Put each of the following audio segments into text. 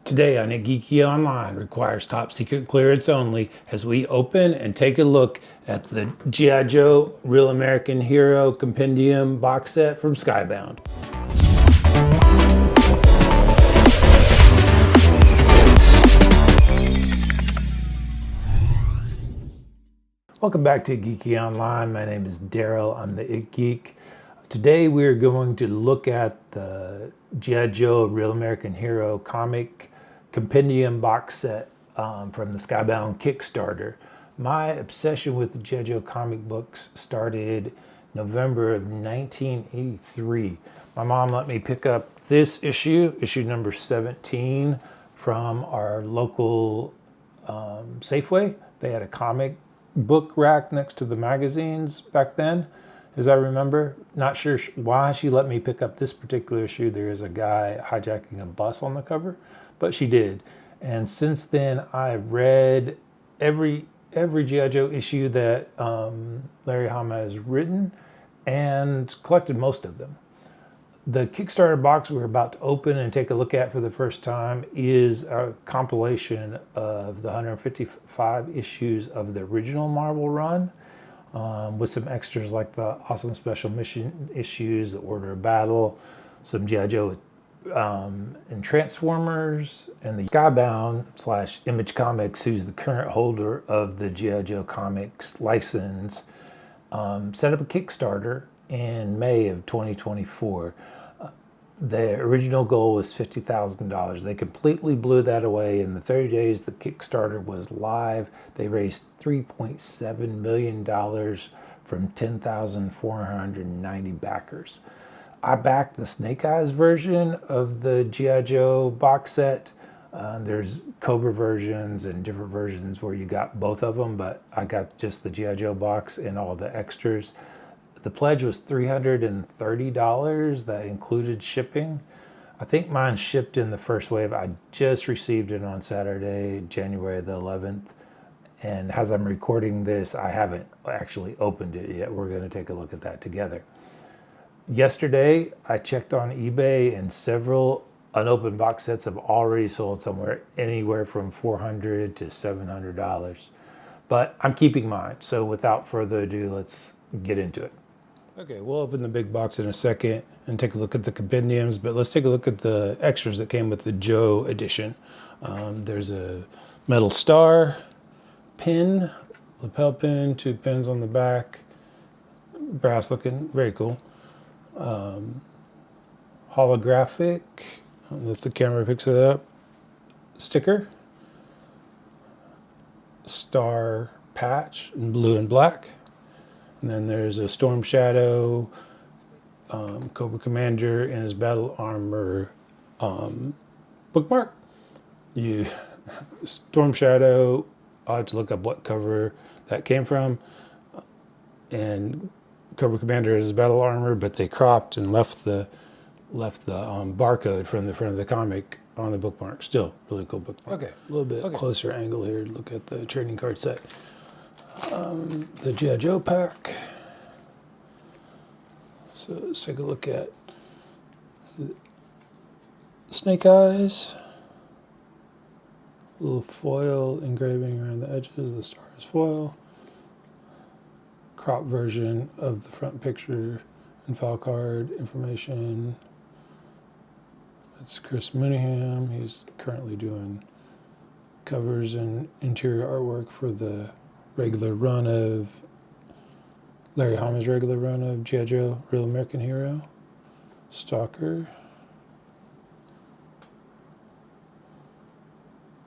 Today on itgeeky Online requires top secret clearance only as we open and take a look at the G.I. Joe Real American Hero Compendium box set from Skybound. Welcome back to Geeky Online. My name is Daryl. I'm the It Geek. Today we're going to look at the G.I. Joe Real American Hero comic Compendium box set from the Skybound Kickstarter. My obsession with the G.I. Joe comic books started November of 1983. My mom let me pick up this issue number 17, from our local Safeway. They had a comic book rack next to the magazines back then, as I remember. Not sure why she let me pick up this particular issue. There is a guy hijacking a bus on the cover, but she did. And since then, I've read every G.I. Joe issue that Larry Hama has written and collected most of them. The Kickstarter box we're about to open and take a look at for the first time is a compilation of the 155 issues of the original Marvel run, with some extras like the awesome special mission issues, the Order of Battle, some G.I. Joe and Transformers, and the Skybound / Image Comics, who's the current holder of the G.I. Joe Comics license, set up a Kickstarter in May of 2024. The original goal was $50,000. They completely blew that away. In the 30 days the Kickstarter was live, they raised $3.7 million from 10,490 backers. I backed the Snake Eyes version of the G.I. Joe box set. There's Cobra versions and different versions where you got both of them, but I got just the G.I. Joe box and all the extras. The pledge was $330. That included shipping. I think mine shipped in the first wave. I just received it on Saturday, January the 11th. And as I'm recording this, I haven't actually opened it yet. We're going to take a look at that together. Yesterday, I checked on eBay, and several unopened box sets have already sold somewhere anywhere from $400 to $700. But I'm keeping mine. So without further ado, let's get into it. Okay, we'll open the big box in a second and take a look at the compendiums, but let's take a look at the extras that came with the Joe edition. There's a metal star, pin, lapel pin, 2 pins on the back, brass looking, very cool. Holographic, if the camera picks it up, sticker, star patch in blue and black. And then there's a Storm Shadow, Cobra Commander in his battle armor bookmark. Storm Shadow, I'll have to look up what cover that came from. And Cobra Commander is his battle armor, but they cropped and left the barcode from the front of the comic on the bookmark. Still, really cool bookmark. Okay, a little bit closer angle here to look at the trading card set. The G.I. Joe pack. So let's take a look at Snake Eyes. A little foil engraving around the edges. The star is foil. Crop version of the front picture and file card information. That's Chris Mooneyham. He's currently doing covers and interior artwork for the regular run of Larry Hama's regular run of G.I. Joe Real American Hero. Stalker.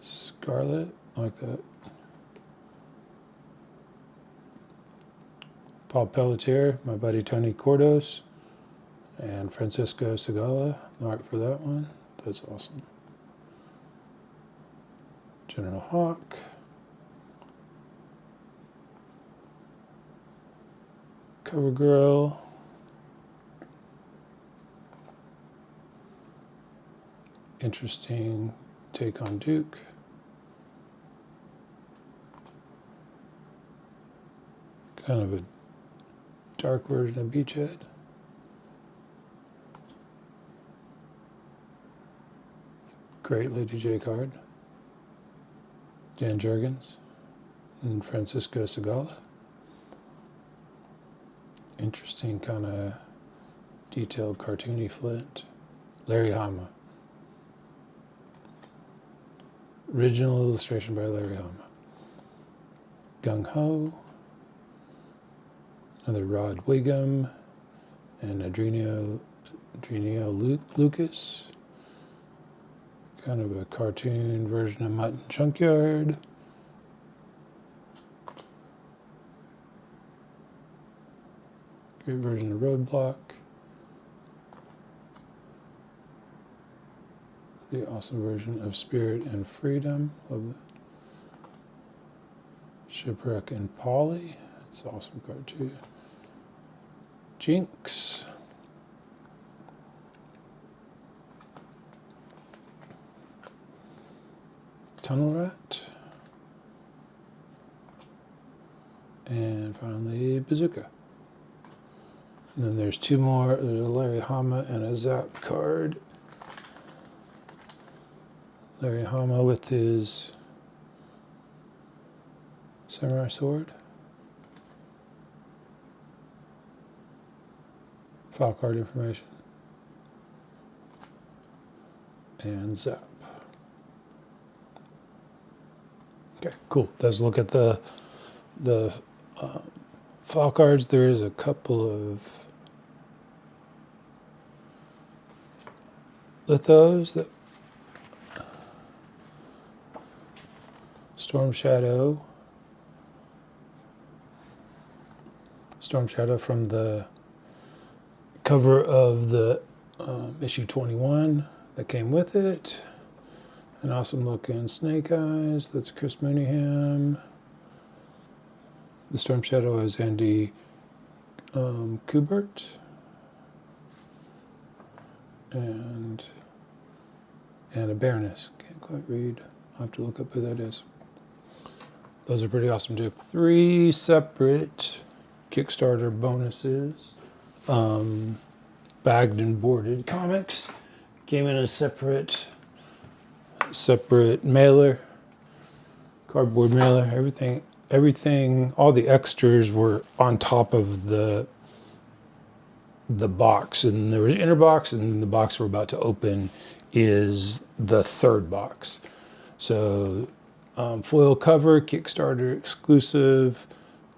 Scarlet, I like that. Paul Pelletier, my buddy Tony Cordos, and Francisco Segala, the art for that one. That's awesome. General Hawk. Cover Girl. Interesting take on Duke. Kind of a dark version of Beachhead. Great Lady J card. Dan Jurgens and Francisco Segala. Interesting kind of detailed cartoony Flint. Larry Hama. Original illustration by Larry Hama. Gung Ho. Another Rod Wiggum and Adrenio Lucas. Kind of a cartoon version of Mutton Junkyard. Great version of Roadblock. The awesome version of Spirit and Freedom. Love it. Shipwreck and Polly. It's an awesome card too. Jinx. Tunnel Rat. And finally, Bazooka. And then there's two more. There's a Larry Hama and a Zap card. Larry Hama with his samurai sword. File card information. And Zap. Okay, cool. Let's look at the file cards. There is a couple of lithos that Storm Shadow from the cover of the issue 21 that came with it. An awesome looking Snake Eyes. That's Chris Mooneyham. The Storm Shadow is Andy Kubert. And a Baroness. Can't quite read. I'll have to look up who that is. Those are pretty awesome too. 3 separate Kickstarter bonuses. Bagged and boarded comics. Came in a separate mailer, cardboard mailer. Everything, all the extras were on top of the box, and there was an inner box, and the box we're about to open is the third box. So foil cover, Kickstarter exclusive,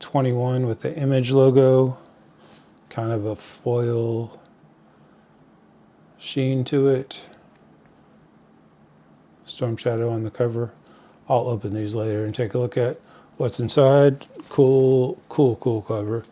21 with the Image logo, kind of a foil sheen to it. Storm Shadow on the cover. I'll open these later and take a look at what's inside. Cool cover.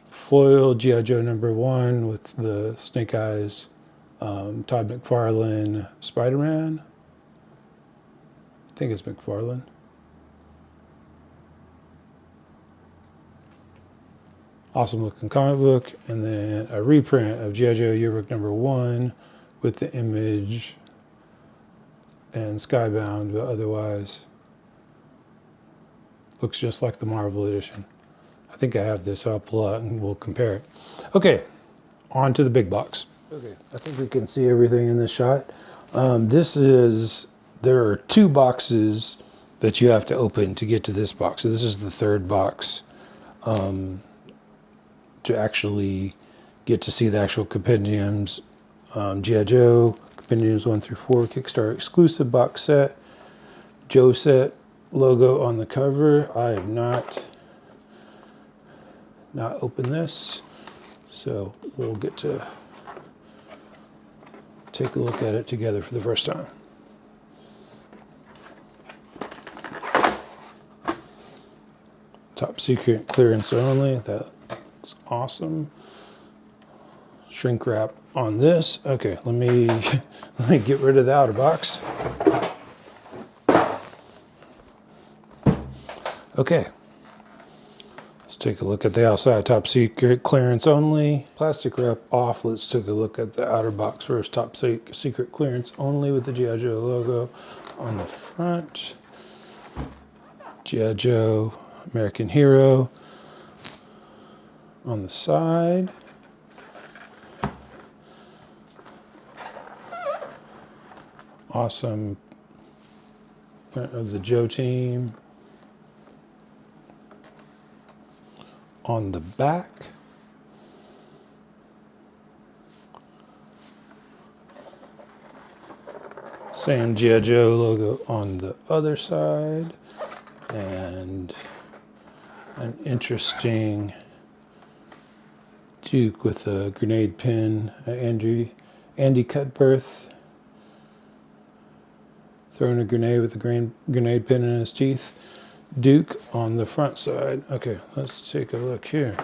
Foil G.I. Joe #1 with the Snake Eyes, Todd McFarlane Spider-Man. I think it's McFarlane. Awesome looking comic book. And then a reprint of G.I. Joe Yearbook #1 with the Image and Skybound, but otherwise looks just like the Marvel edition. I think I have this, so I'll pull out and we'll compare it. Okay, on to the big box. Okay, I think we can see everything in this shot. There are 2 boxes that you have to open to get to this box. So this is the third box to actually get to see the actual compendiums. G.I. Joe, Compendiums 1 through 4, Kickstarter exclusive box set, Joe set logo on the cover. I have not opened this, so we'll get to take a look at it together for the first time. Top secret clearance only. That's awesome. Shrink wrap on this. Okay, let me get rid of the outer box. Okay, let's take a look at the outside. Top secret clearance only. Plastic wrap off. Let's take a look at the outer box first. Top secret clearance only with the G.I. Joe logo on the front. G.I. Joe American Hero on the side. Awesome print of the Joe team. On the back, same G.I. Joe logo on the other side, and an interesting Duke with a grenade pin, Andy Cutbirth throwing a grenade with a grenade pin in his teeth. Duke on the front side. Okay, let's take a look here.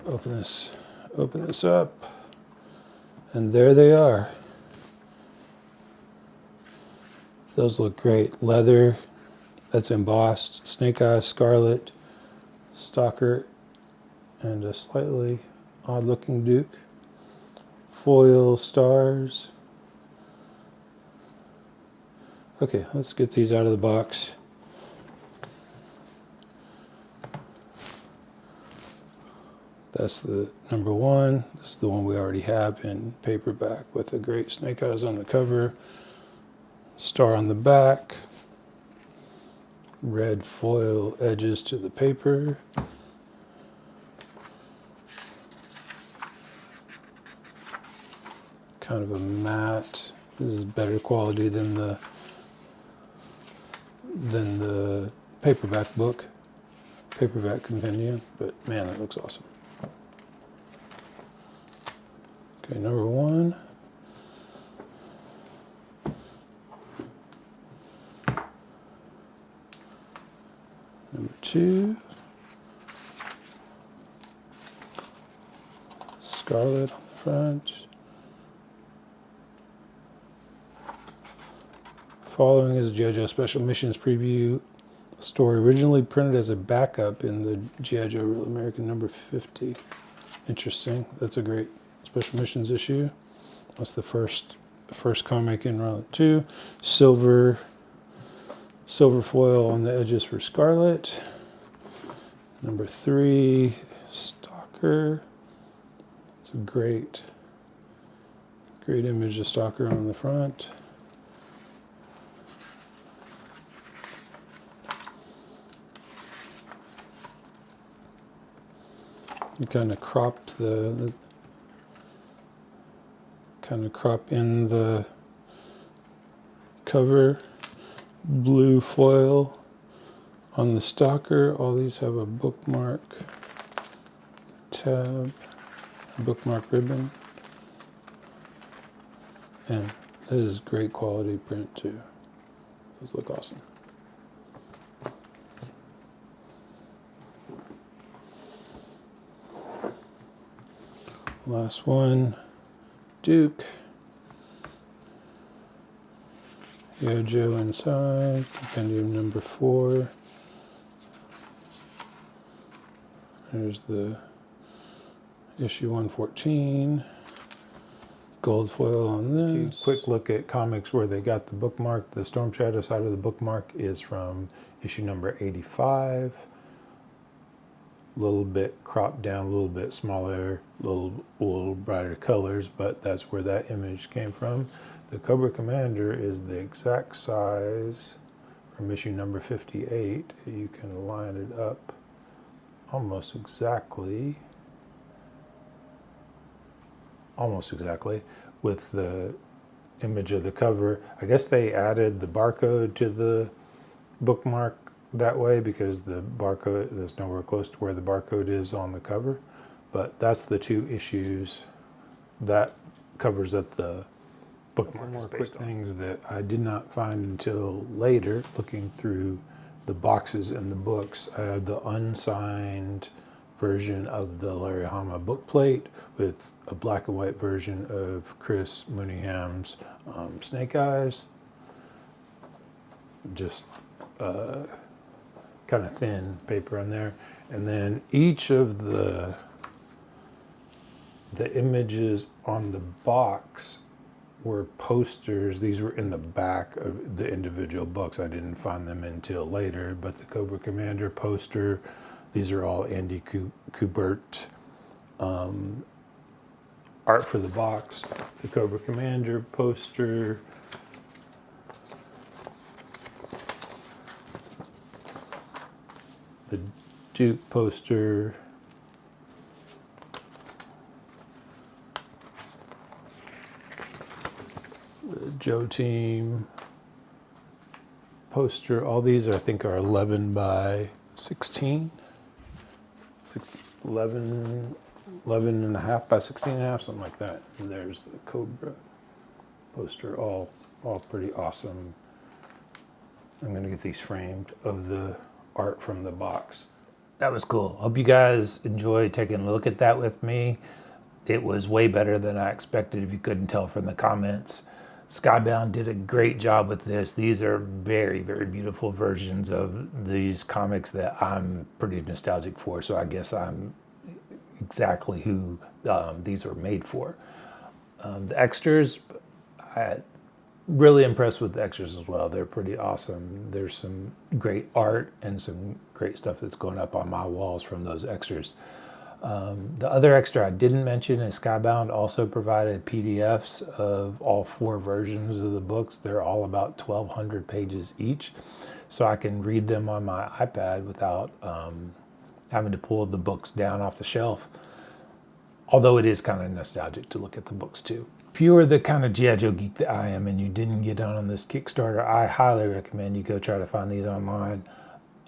Open this up, and there they are. Those look great. Leather, that's embossed. Snake Eyes, Scarlet, Stalker, and a slightly odd-looking Duke. Foil stars. Okay, let's get these out of the box. That's the number one. This is the one we already have in paperback with a great Snake Eyes on the cover. Star on the back. Red foil edges to the paper. Kind of a matte. This is better quality than the paperback book, paperback compendium, but man, that looks awesome. Okay, number one. Number two. Scarlet on the front. Following is a G.I. Joe Special Missions preview story, originally printed as a backup in the G.I. Joe Real American number 50. Interesting. That's a great Special Missions issue. That's the first comic in Run 2. Silver foil on the edges for Scarlet. Number 3, Stalker. It's a great image of Stalker on the front. You kind of crop in the cover. Blue foil on the Stalker. All these have a bookmark tab, bookmark ribbon, and it is great quality print too. Those look awesome. Last one, Duke. G.I. Joe inside, compendium number 4. There's the issue 114. Gold foil on this. Quick look at comics where they got the bookmark. The Storm Shadow side of the bookmark is from issue number 85. A little bit cropped down, a little bit smaller, a little brighter colors, but that's where that image came from. The Cobra Commander is the exact size from issue number 58. You can line it up almost exactly with the image of the cover. I guess they added the barcode to the bookmark that way because the barcode is nowhere close to where the barcode is on the cover. But that's the 2 issues that covers that the bookmark is based on. More quick things that I did not find until later, looking through the boxes and the books. I have the unsigned version of the Larry Hama book plate with a black and white version of Chris Mooneyham's Snake Eyes. Just kind of thin paper on there. And then each of the images on the box were posters. These were in the back of the individual books. I didn't find them until later, but the Cobra Commander poster, these are all Andy Kubert art for the box. The Cobra Commander poster, the Duke poster, the Joe Team poster. All these I think are 11 by 16, 11 and a half by 16 and a half, something like that. And there's the Cobra poster, all pretty awesome. I'm gonna get these framed of the art from the box. That was cool. Hope you guys enjoyed taking a look at that with me. It was way better than I expected, if you couldn't tell from the comments. Skybound did a great job with this. These are very, very beautiful versions of these comics that I'm pretty nostalgic for, so I guess I'm exactly who these were made for. The extras, I really impressed with the extras as well. They're pretty awesome. There's some great art and some great stuff that's going up on my walls from those extras. The other extra I didn't mention is Skybound also provided PDFs of all 4 versions of the books. They're all about 1,200 pages each, so I can read them on my iPad without having to pull the books down off the shelf. Although it is kind of nostalgic to look at the books too. If you are the kind of G.I. Joe geek that I am and you didn't get on this Kickstarter, I highly recommend you go try to find these online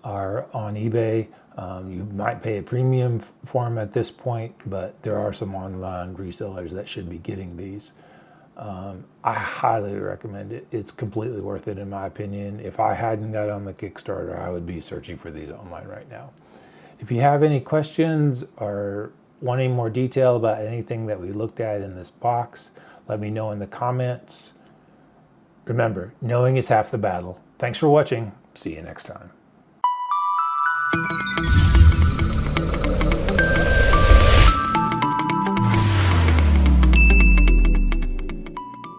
or on eBay. You might pay a premium for them at this point, but there are some online resellers that should be getting these. I highly recommend it. It's completely worth it in my opinion. If I hadn't got on the Kickstarter, I would be searching for these online right now. If you have any questions or want any more detail about anything that we looked at in this box, let me know in the comments. Remember, knowing is half the battle. Thanks for watching. See you next time.